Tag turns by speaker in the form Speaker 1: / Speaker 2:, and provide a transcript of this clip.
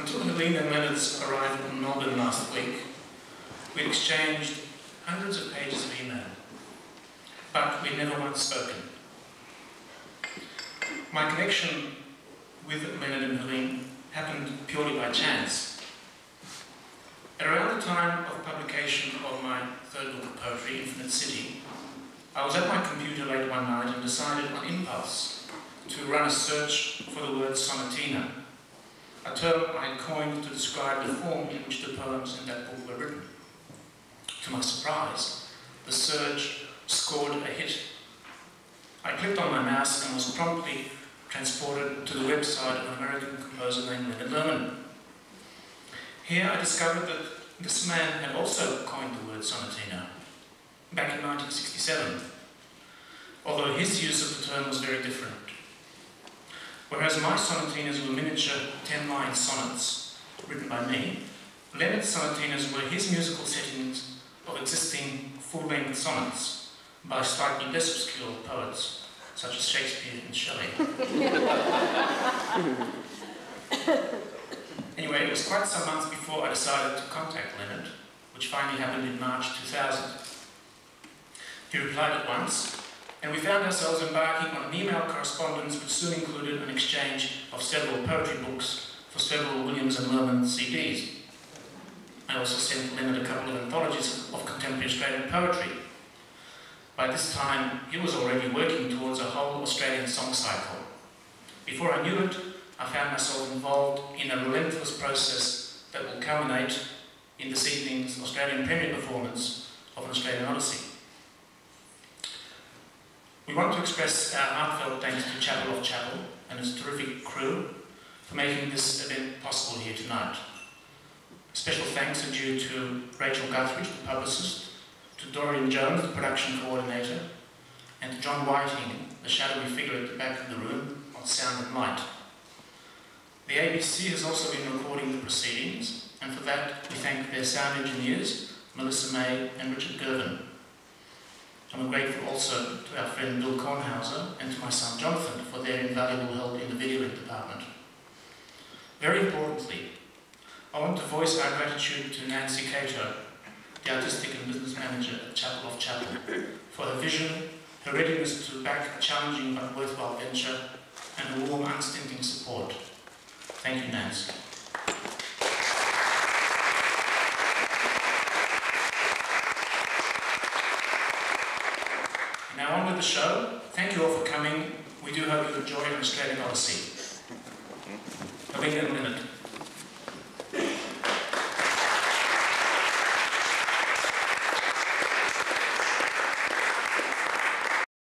Speaker 1: Until Helene and Leonard's arrival in Melbourne last week, we'd exchanged hundreds of pages of email, but we'd never once spoken. My connection with Leonard and Helene happened purely by chance. At around the time of publication of my third book of poetry, Infinite City, I was at my computer late one night and decided on impulse to run a search for the word sonatina, a term I had coined to describe the form in which the poems in that book were written. To my surprise, the search scored a hit. I clicked on my mouse and was promptly transported to the website of an American composer named Leonard Lehrman. Here I discovered that this man had also coined the word sonatina back in 1967, although his use of the term was very different. Whereas my sonatinas were miniature 10-line sonnets written by me, Leonard's sonatinas were his musical settings of existing full-length sonnets by slightly less obscure poets, such as Shakespeare and Shelley. Anyway, it was quite some months before I decided to contact Leonard, which finally happened in March 2000. He replied at once, and we found ourselves embarking on an email correspondence which soon included an exchange of several poetry books for several Williams and Lehrman CDs. I also sent Leonard a couple of anthologies of contemporary Australian poetry. By this time, he was already working towards a whole Australian song cycle. Before I knew it, I found myself involved in a relentless process that will culminate in this evening's Australian premiere performance of An Australian Odyssey. We want to express our heartfelt thanks to Chapel of Chapel and its terrific crew for making this event possible here tonight. Special thanks are due to Rachel Guthridge, the publicist, to Dorian Jones, the production coordinator, and to John Whiting, the shadowy figure at the back of the room on sound and light. The ABC has also been recording the proceedings, and for that we thank their sound engineers, Melissa May and Richard Girvan. And we're grateful also to our friend Bill Kornhauser and to my son Jonathan for their invaluable help in the videoing department. Very importantly, I want to voice our gratitude to Nancy Cato, the artistic and business manager at Chapel of Chapel, for her vision, her readiness to back a challenging but worthwhile venture, and her warm, unstinting support. Thank you, Nancy. Now on with the show. Thank you all for coming. We do hope you enjoy An Australian Odyssey. Helene and Leonard.